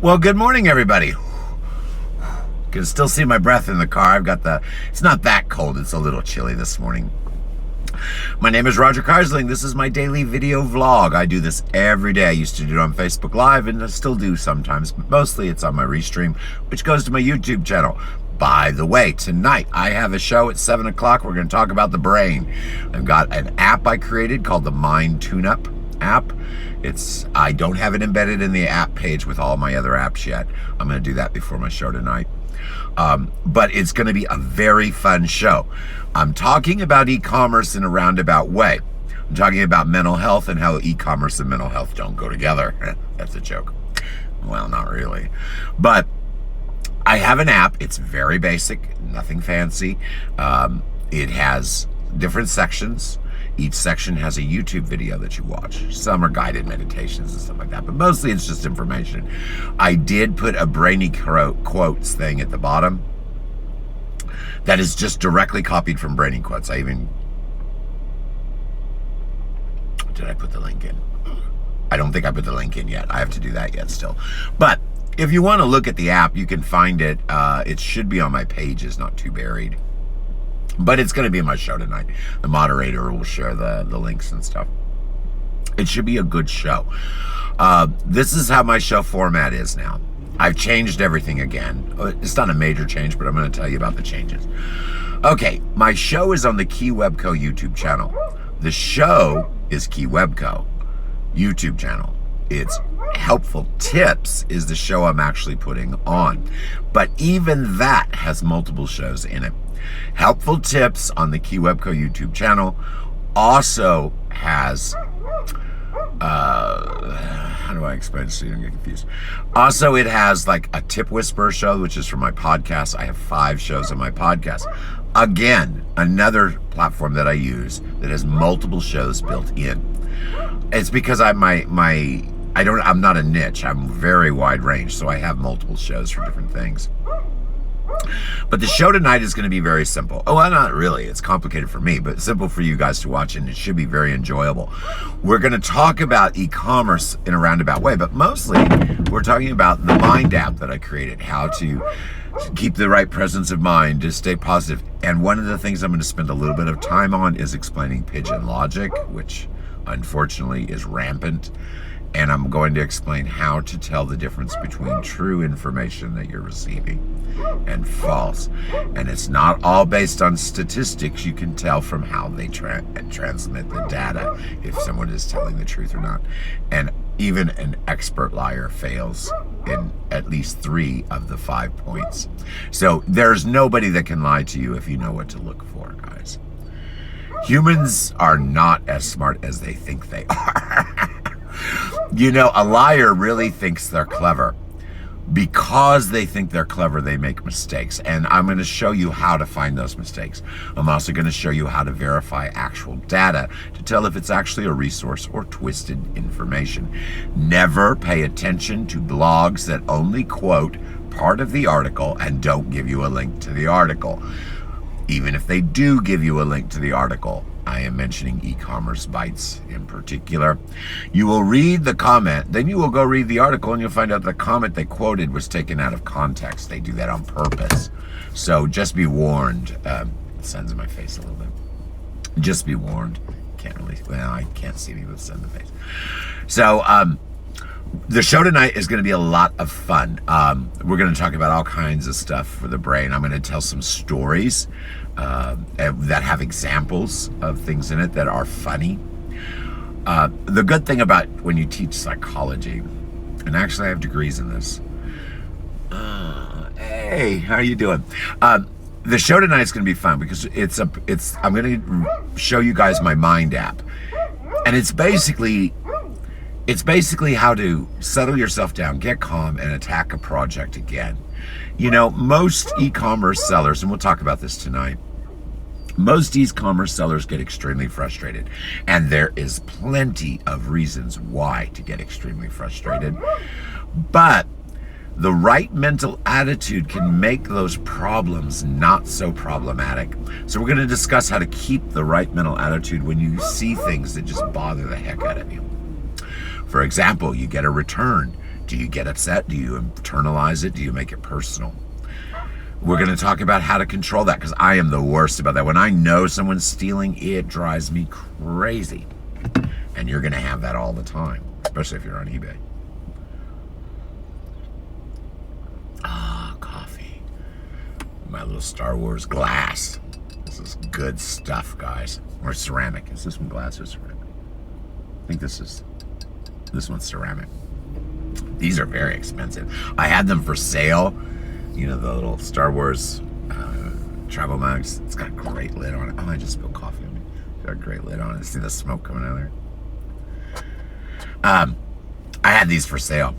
Well, good morning, everybody. Can still see my breath in the car. It's not that cold. It's a little chilly this morning. My name is Roger Keyserling. This is my daily video vlog. I do this every day. I used to do it on Facebook Live, and I still do sometimes, but mostly it's on my Restream, which goes to my YouTube channel. By the way, tonight I have a show at 7 o'clock. We're going to talk about the brain. I've got an app I created called the Mind Tune-Up app. I don't have it embedded in the app page with all my other apps yet. I'm going to do that before my show tonight. But it's going to be a very fun show. I'm talking about e-commerce in a roundabout way. I'm talking about mental health and how e-commerce and mental health don't go together. That's a joke. Well, not really. But I have an app. It's very basic, nothing fancy. It has different sections. Each section has a YouTube video that you watch. Some are guided meditations and stuff like that, but mostly it's just information. I did put a brainy quotes thing at the bottom that is just directly copied from brainy quotes. Did I put the link in? I don't think I put the link in yet. I have to do that yet still. But if you want to look at the app, you can find it. It should be on my pages, not too buried. But it's going to be in my show tonight. The moderator will share the links and stuff. It should be a good show. This is how my show format is now. I've changed everything again. It's not a major change, but I'm going to tell you about the changes. Okay, my show is on the Keywebco YouTube channel. The show is Keywebco YouTube channel. It's Helpful Tips is the show I'm actually putting on. But even that has multiple shows in it. Helpful Tips on the Keywebco YouTube channel also has, how do I explain this so you don't get confused? Also, it has like a Tip Whisperer show, which is for my podcast. I have 5 shows on my podcast. Again, another platform that I use that has multiple shows built in. It's because I'm not a niche. I'm very wide range, so I have multiple shows for different things. But the show tonight is going to be very simple. Oh, well, not really. It's complicated for me, but simple for you guys to watch, and it should be very enjoyable. We're going to talk about e-commerce in a roundabout way, but mostly we're talking about the Mind app that I created, how to keep the right presence of mind, to stay positive. And one of the things I'm going to spend a little bit of time on is explaining pigeon logic, which unfortunately is rampant. And I'm going to explain how to tell the difference between true information that you're receiving and false. And it's not all based on statistics. You can tell from how they transmit the data if someone is telling the truth or not. And even an expert liar fails in at least 3 of the 5 points. So there's nobody that can lie to you if you know what to look for, guys. Humans are not as smart as they think they are. You know, a liar really thinks they're clever. Because they think they're clever, they make mistakes. And I'm going to show you how to find those mistakes. I'm also going to show you how to verify actual data to tell if it's actually a resource or twisted information. Never pay attention to blogs that only quote part of the article and don't give you a link to the article. Even if they do give you a link to the article, I am mentioning e-commerce bites in particular. You will read the comment, then you will go read the article, and you'll find out the comment they quoted was taken out of context. They do that on purpose. So just be warned. Sun's in my face a little bit. Just be warned. I can't see me with sun in the face. So the show tonight is going to be a lot of fun. We're going to talk about all kinds of stuff for the brain. I'm going to tell some stories that have examples of things in it that are funny. The good thing about when you teach psychology, and actually I have degrees in this. Hey, how are you doing? The show tonight is going to be fun because I'm going to show you guys my Mind app, and it's basically how to settle yourself down, get calm, and attack a project again. You know, most e-commerce sellers, and we'll talk about this tonight, most e-commerce sellers get extremely frustrated. And there is plenty of reasons why to get extremely frustrated. But the right mental attitude can make those problems not so problematic. So we're going to discuss how to keep the right mental attitude when you see things that just bother the heck out of you. For example, you get a return. Do you get upset? Do you internalize it? Do you make it personal? We're going to talk about how to control that, because I am the worst about that. When I know someone's stealing, it drives me crazy. And you're going to have that all the time, especially if you're on eBay. Coffee. My little Star Wars glass. This is good stuff, guys. Or ceramic. Is this one glass or ceramic? I think this one's ceramic. These are very expensive. I had them for sale. You know, the little Star Wars travel mugs. It's got a great lid on it. Oh, I just spilled coffee on me. It's got a great lid on it. See the smoke coming out of there? I had these for sale.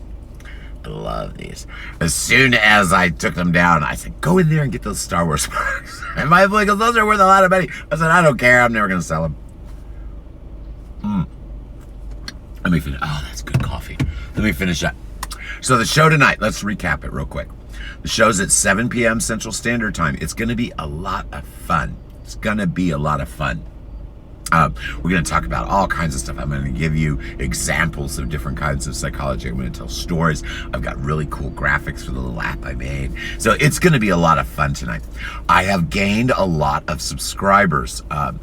I love these. As soon as I took them down, I said, go in there and get those Star Wars mugs. And my boy goes, those are worth a lot of money. I said, I don't care. I'm never going to sell them. Let me finish. Oh, that's good coffee. Let me finish up. So the show tonight, let's recap it real quick. The show's at 7 p.m. Central Standard Time. It's going to be a lot of fun. It's going to be a lot of fun. We're going to talk about all kinds of stuff. I'm going to give you examples of different kinds of psychology. I'm going to tell stories. I've got really cool graphics for the little app I made. So it's going to be a lot of fun tonight. I have gained a lot of subscribers. I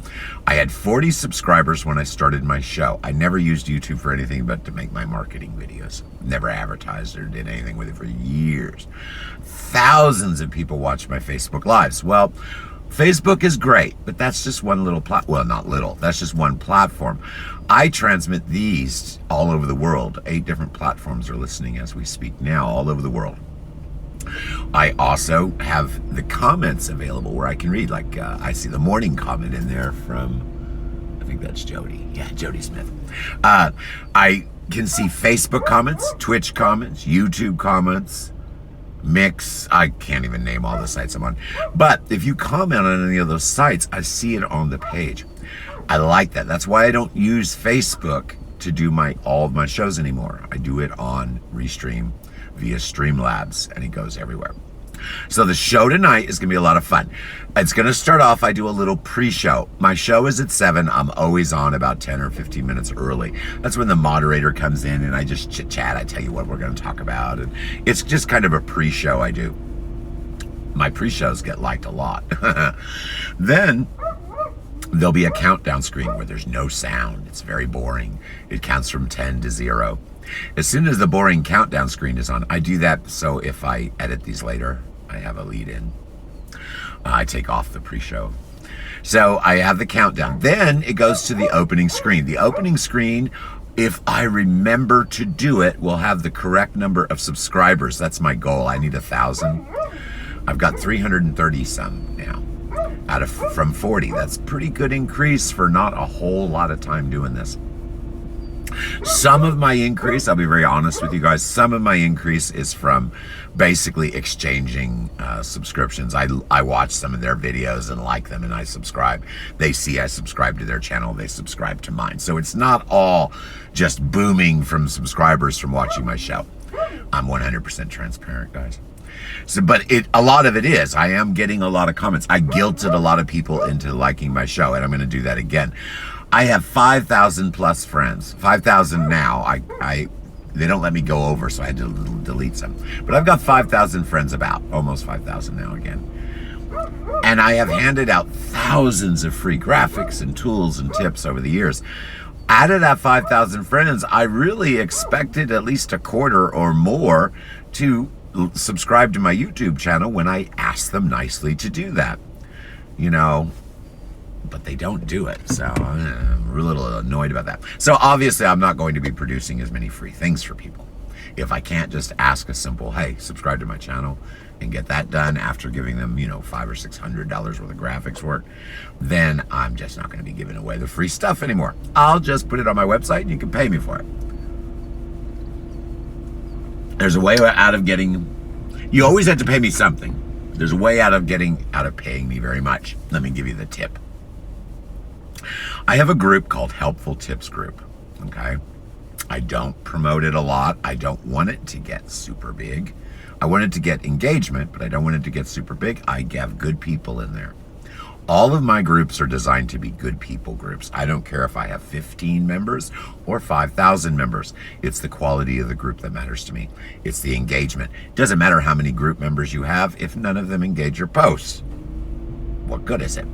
had 40 subscribers when I started my show. I never used YouTube for anything but to make my marketing videos. Never advertised or did anything with it for years. Thousands of people watch my Facebook Lives. Well, Facebook is great, but that's just one little well, not little, that's just one platform. I transmit these all over the world. 8 different platforms are listening as we speak now, all over the world. I also have the comments available where I can read, like I see the morning comment in there from, I think that's Jody. Yeah, Jody Smith. I can see Facebook comments, Twitch comments, YouTube comments, Mix. I can't even name all the sites I'm on. But if you comment on any of those sites, I see it on the page. I like that. That's why I don't use Facebook to do all of my shows anymore. I do it on Restream via Streamlabs, and it goes everywhere. So the show tonight is going to be a lot of fun. It's going to start off, I do a little pre-show. My show is at 7. I'm always on about 10 or 15 minutes early. That's when the moderator comes in and I just chit-chat. I tell you what we're going to talk about. And it's just kind of a pre-show I do. My pre-shows get liked a lot. Then there'll be a countdown screen where there's no sound. It's very boring. It counts from 10 to 0. As soon as the boring countdown screen is on, I do that so if I edit these later, I have a lead in. I take off the pre-show. So I have the countdown. Then it goes to the opening screen. The opening screen, if I remember to do it, will have the correct number of subscribers. That's my goal. I need 1,000. I've got 330 some now from 40. That's pretty good increase for not a whole lot of time doing this. Some of my increase, I'll be very honest with you guys, some of my increase is from basically exchanging subscriptions. I watch some of their videos and like them and I subscribe. They see I subscribe to their channel, they subscribe to mine. So it's not all just booming from subscribers from watching my show. I'm 100% transparent, guys. So, but a lot of it is. I am getting a lot of comments. I guilted a lot of people into liking my show, and I'm going to do that again. I have 5,000 plus friends. 5,000 now. They don't let me go over, so I had to delete some. But I've got 5,000 friends about. Almost 5,000 now again. And I have handed out thousands of free graphics and tools and tips over the years. Out of that 5,000 friends, I really expected at least a quarter or more to subscribe to my YouTube channel when I asked them nicely to do that. You know, but they don't do it, so I'm a little annoyed about that. So obviously I'm not going to be producing as many free things for people. If I can't just ask a simple, hey, subscribe to my channel and get that done after giving them, $500 or $600 worth of graphics work, then I'm just not going to be giving away the free stuff anymore. I'll just put it on my website and you can pay me for it. There's a way out of getting, you always have to pay me something. There's a way out of paying me very much. Let me give you the tip. I have a group called Helpful Tips Group, okay? I don't promote it a lot. I don't want it to get super big. I want it to get engagement, but I don't want it to get super big. I have good people in there. All of my groups are designed to be good people groups. I don't care if I have 15 members or 5,000 members. It's the quality of the group that matters to me. It's the engagement. It doesn't matter how many group members you have if none of them engage your posts. What good is it?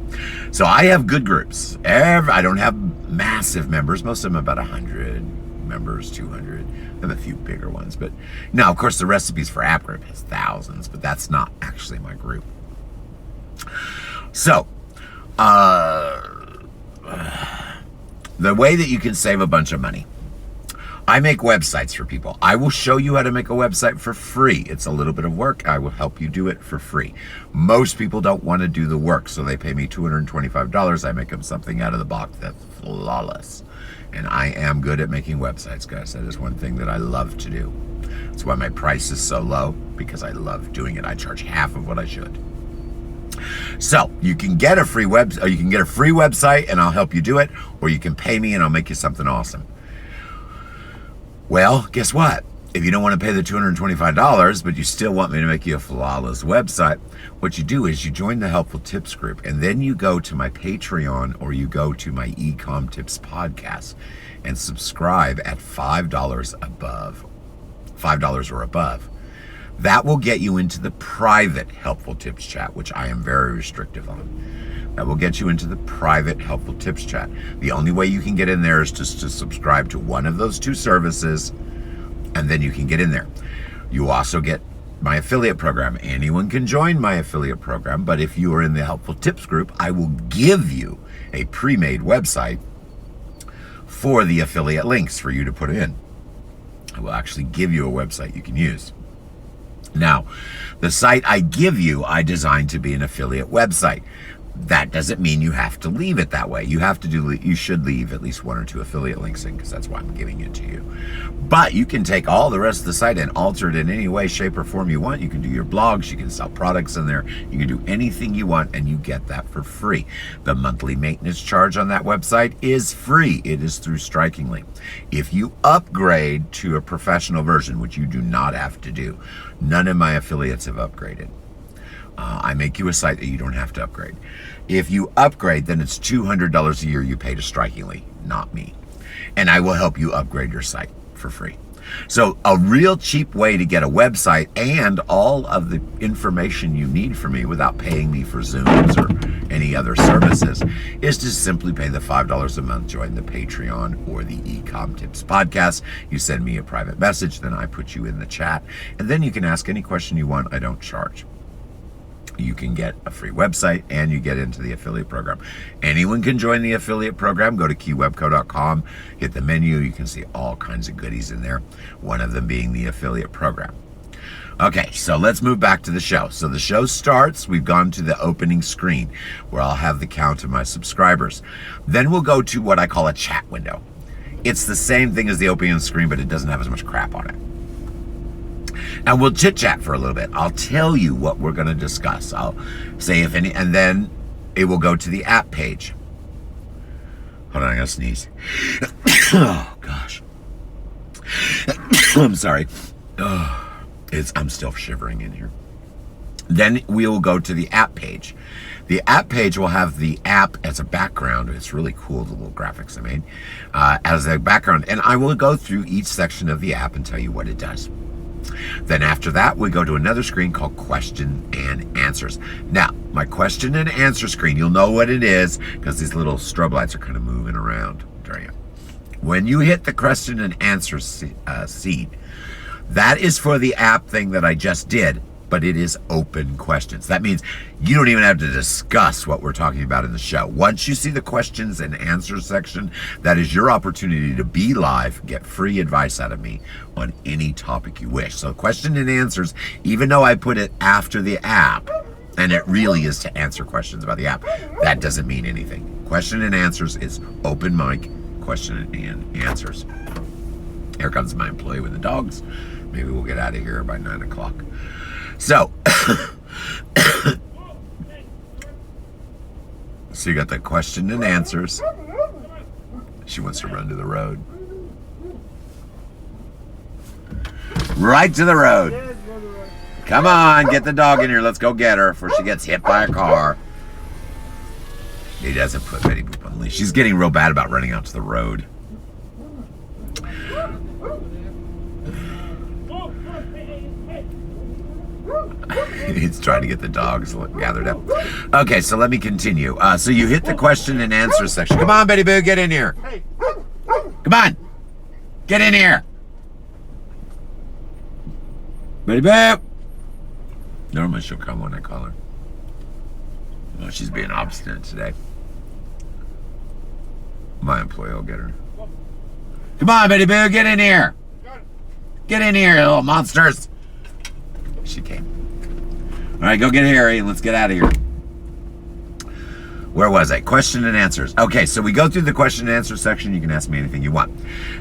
So I have good groups. I don't have massive members. Most of them about 100 members, 200. I have a few bigger ones. But now, of course, the Recipes for App group has thousands, but that's not actually my group. So, the way that you can save a bunch of money. I make websites for people. I will show you how to make a website for free. It's a little bit of work. I will help you do it for free. Most people don't want to do the work, so they pay me $225. I make them something out of the box that's flawless. And I am good at making websites, guys. That is one thing that I love to do. That's why my price is so low, because I love doing it. I charge half of what I should. So you can get a free website and I'll help you do it, or you can pay me and I'll make you something awesome. Well, guess what? If you don't want to pay the $225, but you still want me to make you a flawless website, what you do is you join the Helpful Tips group, and then you go to my Patreon or you go to my eCom Tips podcast and subscribe at $5 or above. That will get you into the private Helpful Tips chat, which I am very restrictive on. That will get you into the private Helpful Tips chat. The only way you can get in there is just to subscribe to one of those two services, and then you can get in there. You also get my affiliate program. Anyone can join my affiliate program, but if you are in the Helpful Tips group, I will give you a pre-made website for the affiliate links for you to put in. I will actually give you a website you can use. Now, the site I give you, I designed to be an affiliate website. That doesn't mean you have to leave it that way. You should leave at least one or two affiliate links in, because that's why I'm giving it to you. But you can take all the rest of the site and alter it in any way, shape, or form you want. You can do your blogs, you can sell products in there, you can do anything you want, and you get that for free. The monthly maintenance charge on that website is free. It is through Strikingly. If you upgrade to a professional version, which you do not have to do, none of my affiliates have upgraded. I make you a site that you don't have to upgrade. If you upgrade, then it's $200 a year you pay to Strikingly, not me. And I will help you upgrade your site for free. So a real cheap way to get a website and all of the information you need from me without paying me for Zooms or any other services is to simply pay the $5 a month, join the Patreon or the eCom Tips podcast. You send me a private message, then I put you in the chat, and then you can ask any question you want. I don't charge. You can get a free website and you get into the affiliate program. Anyone can join the affiliate program. Go to keywebco.com, hit the menu. You can see all kinds of goodies in there, one of them being the affiliate program. Okay, so let's move back to the show. So the show starts, we've gone to the opening screen where I'll have the count of my subscribers. Then we'll go to what I call a chat window. It's the same thing as the opening screen, but it doesn't have as much crap on it. And we'll chit chat for a little bit. I'll tell you what we're going to discuss. I'll say if any, and then it will go to the app page. Hold on, I gotta sneeze. Oh gosh. I'm sorry. I'm still shivering in here. Then we will go to the app page. The app page will have the app as a background. It's really cool, the little graphics I made as a background. And I will go through each section of the app and tell you what it does. Then after that, we go to another screen called Question and Answers. Now, my question and answer screen, you'll know what it is because these little strobe lights are kind of moving around during it. When you hit the question and answer seed, that is for the app thing that I just did, but it is open questions. That means you don't even have to discuss what we're talking about in the show. Once you see the questions and answers section, that is your opportunity to be live, get free advice out of me on any topic you wish. So question and answers, even though I put it after the app, and it really is to answer questions about the app, that doesn't mean anything. Question and answers is open mic, question and answers. Here comes my employee with the dogs. Maybe we'll get out of here by 9 o'clock. So, so you got the question and answers. She wants to run to the road. Right to the road. Come on, get the dog in here. Let's go get her before she gets hit by a car. He doesn't put Betty Boop on the leash. She's getting real bad about running out to the road. He's trying to get the dogs gathered up. Okay, so let me continue. So you hit the question and answer section. Come on, Betty Boo, get in here. Come on. Get in here. Betty Boo. Normally she'll come when I call her. Oh, she's being obstinate today. My employee will get her. Come on, Betty Boo, get in here. Get in here, little monsters. She came. All right, go get Harry and let's get out of here. Where was I? Question and answers. Okay, so we go through the question and answer section. You can ask me anything you want.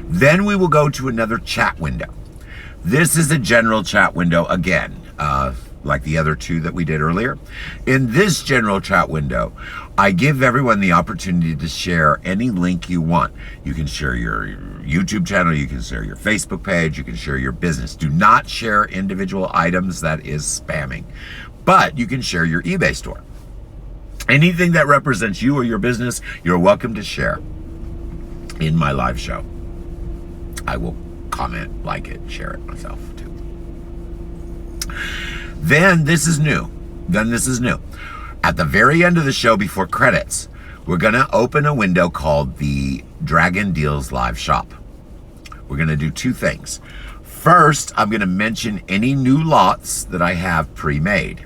Then we will go to another chat window. This is a general chat window again, like the other two that we did earlier. In this general chat window, I give everyone the opportunity to share any link you want. You can share your YouTube channel, you can share your Facebook page, you can share your business. Do not share individual items, that is spamming. But you can share your eBay store. Anything that represents you or your business, you're welcome to share in my live show. I will comment, like it, share it myself too. Then this is new. At the very end of the show before credits, we're gonna open a window called the Dragon Deals Live Shop. We're gonna do two things. First, I'm gonna mention any new lots that I have pre-made.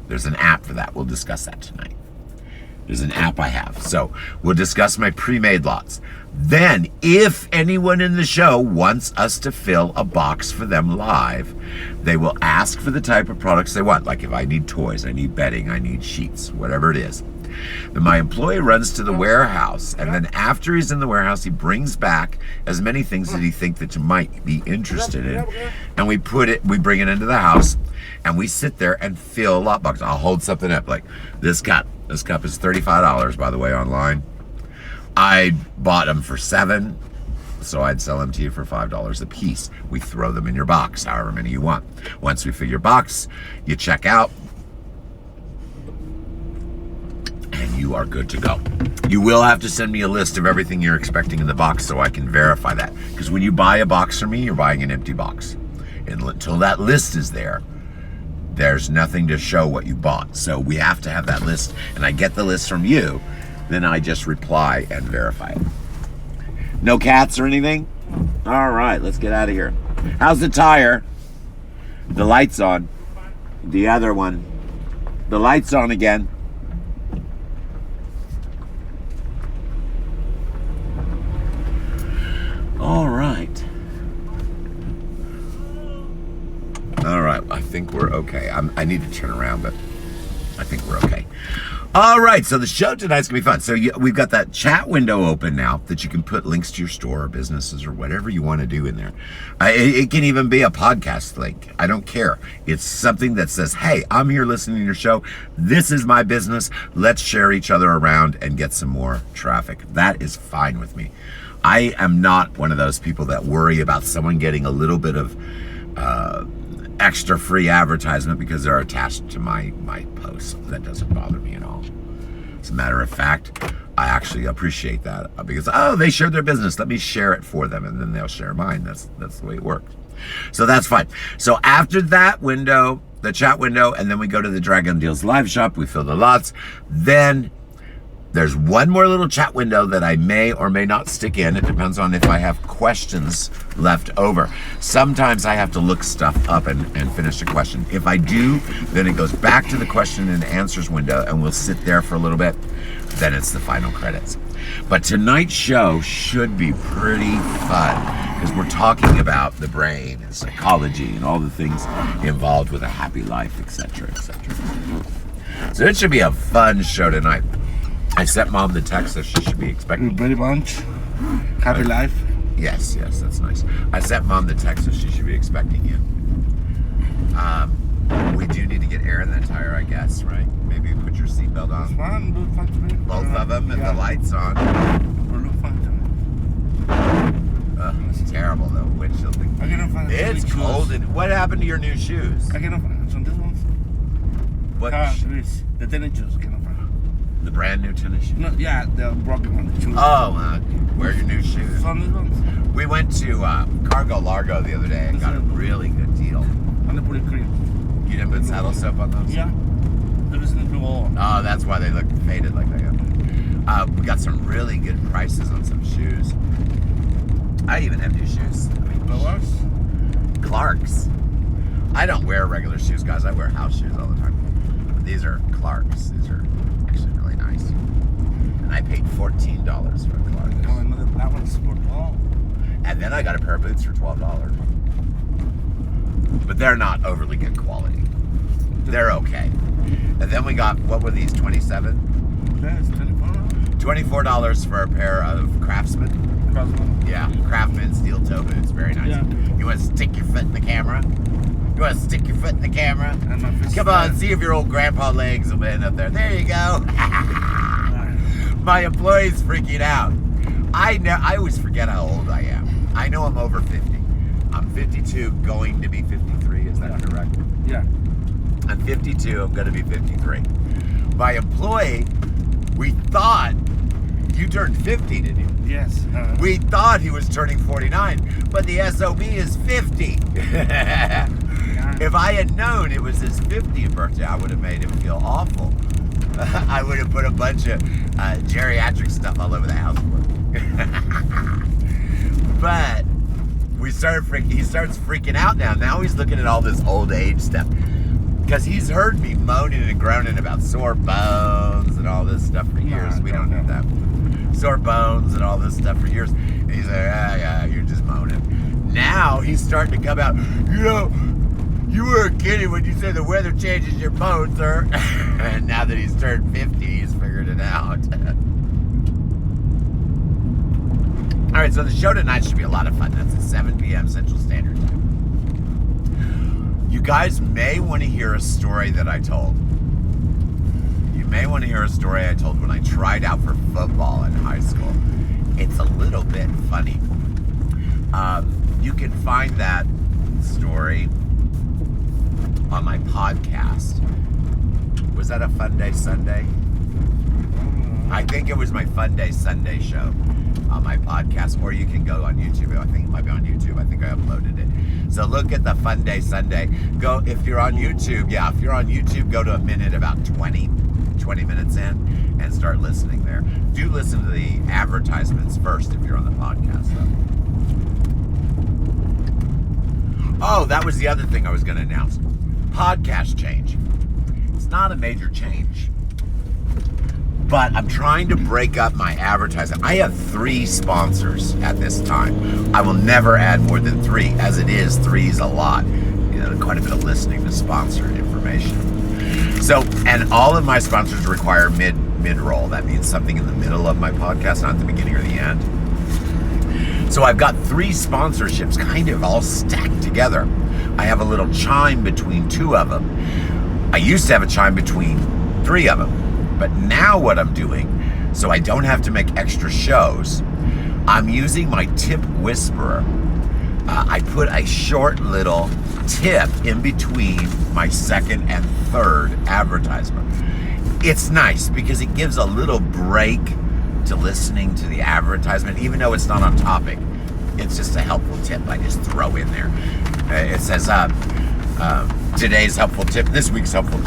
There's an app for that. We'll discuss that tonight. There's an app I have. So we'll discuss my pre-made lots. Then, if anyone in the show wants us to fill a box for them live, they will ask for the type of products they want. Like if I need toys, I need bedding, I need sheets, whatever it is. Then my employee runs to the warehouse, and then after he's in the warehouse, he brings back as many things that he thinks that you might be interested in, and we bring it into the house, and we sit there and fill a lot box. I'll hold something up like this cup. This cup is $35, by the way, online. I bought them for $7, so I'd sell them to you for $5 a piece. We throw them in your box, however many you want. Once we fill your box, you check out, and you are good to go. You will have to send me a list of everything you're expecting in the box so I can verify that. Because when you buy a box from me, you're buying an empty box. And until that list is there, there's nothing to show what you bought. So we have to have that list, and I get the list from you, then I just reply and verify it. No cats or anything? All right, let's get out of here. How's the tire? The light's on. The other one. The light's on again. All right. All right, I think we're okay. I need to turn around, but I think we're okay. All right, so the show tonight's gonna be fun. So we've got that chat window open now that you can put links to your store or businesses or whatever you want to do in there. It can even be a podcast link. I don't care. It's something that says, hey, I'm here listening to your show. This is my business. Let's share each other around and get some more traffic. That is fine with me. I am not one of those people that worry about someone getting a little bit of extra free advertisement because they're attached to my posts. That doesn't bother me at all. As a matter of fact, I actually appreciate that because, oh, they shared their business. Let me share it for them, and then they'll share mine. That's the way it works. So that's fine. So after that window, the chat window, and then we go to the Dragon Deals Live Shop. We fill the lots. Then there's one more little chat window that I may or may not stick in. It depends on if I have questions left over. Sometimes I have to look stuff up and finish a question. If I do, then it goes back to the question and answers window, and we'll sit there for a little bit. Then it's the final credits. But tonight's show should be pretty fun because we're talking about the brain and psychology and all the things involved with a happy life, etc., etc. So it should be a fun show tonight. I sent Mom the text that she should be expecting. Very much. Happy life. Yes, that's nice. I sent Mom the text that she should be expecting you. We do need to get air in that tire, I guess, right? Maybe put your seatbelt on. It's fine. Look fine to me. Both of them, and the lights on. Look fine to me. It's terrible though. Windshield thing. I cannot find It's cold. And what happened to your new shoes? I cannot find some this ones. What? The tennis shoes. Cannot find. The brand new tennis shoes. No, yeah, the broken one. The shoes. Oh, wear your new shoes. Some of these ones. We went to Cargo Largo the other day and got a really good deal. And they put a cream. You didn't put saddle soap on those? Yeah. There isn't blue all. Oh, that's why they look faded like that. We got some really good prices on some shoes. I even have new shoes. I mean, Flowers? Clark's. I don't wear regular shoes, guys. I wear house shoes all the time. But these are Clark's. These are actually really nice. And I paid $14 for Clark's. Oh, another black one's for $12. And then I got a pair of boots for $12. But they're not overly good quality. They're okay. And then we got, what were these, 27? That's $24. $24 for a pair of Craftsman. Craftsman. Yeah, Craftsman steel toe boots. Very nice. Yeah. You want to stick your foot in the camera? You want to stick your foot in the camera? And my fist Come on, see if your old grandpa legs will end up there. There you go. My employee's freaking out. I always forget how old I am. I know I'm over 50. I'm 52, going to be 53. Is that correct? Yeah. I'm 52. I'm going to be 53. My employee, we thought you turned 50, didn't you? Yes. We thought he was turning 49, but the SOB is 50. If I had known it was his 50th birthday, I would have made him feel awful. I would have put a bunch of geriatric stuff all over the house for him. But he starts freaking out now. Now he's looking at all this old age stuff. Because he's heard me moaning and groaning about sore bones and all this stuff for years. We don't need that. Sore bones and all this stuff for years. And he's like, yeah, you're just moaning. Now he's starting to come out, you weren't kidding when you said the weather changes your bones, sir. And now that he's turned 50, he's figured it out. All right, so the show tonight should be a lot of fun. That's at 7 p.m. Central Standard Time. You guys may want to hear a story that I told. You may want to hear a story I told when I tried out for football in high school. It's a little bit funny. You can find that story on my podcast. Was that a Fun Day Sunday? I think it was my Fun Day Sunday show on my podcast, or you can go on YouTube. I think it might be on YouTube. I think I uploaded it. So look at the Fun Day Sunday. Go, if you're on YouTube, if you're on YouTube, go to a minute about 20 minutes in and start listening there. Do listen to the advertisements first if you're on the podcast, though. Oh, that was the other thing I was going to announce. Podcast change. It's not a major change, but I'm trying to break up my advertising. I have 3 sponsors at this time. I will never add more than 3. As it is, 3 is a lot. Quite a bit of listening to sponsored information. So, and all of my sponsors require mid-roll. That means something in the middle of my podcast, not the beginning or the end. So I've got 3 sponsorships kind of all stacked together. I have a little chime between 2 of them. I used to have a chime between 3 of them. But now what I'm doing, so I don't have to make extra shows, I'm using my tip whisperer. I put a short little tip in between my second and third advertisement. It's nice because it gives a little break to listening to the advertisement, even though it's not on topic. It's just a helpful tip I just throw in there. It says, today's helpful tip, this week's helpful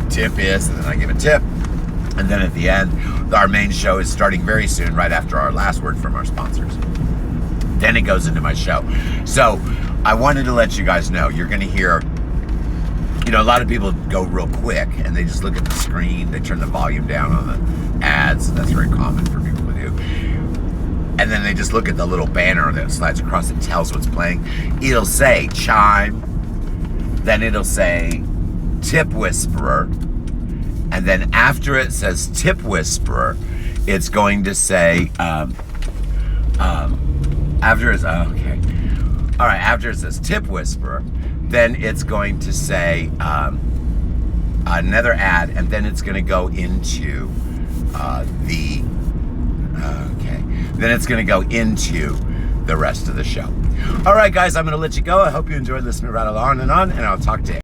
tip is, and then I give a tip. And then at the end, our main show is starting very soon, right after our last word from our sponsors. Then it goes into my show. So I wanted to let you guys know, you're going to hear, a lot of people go real quick and they just look at the screen. They turn the volume down on the ads. That's very common for people to do. And then they just look at the little banner that slides across. It tells what's playing. It'll say chime. Then it'll say tip whisperer. And then after it says tip whisperer, it's going to say, after it says tip whisperer, then it's going to say another ad, and then it's going to go into then it's going to go into the rest of the show. All right, guys, I'm going to let you go. I hope you enjoyed listening right along and on, and I'll talk to you.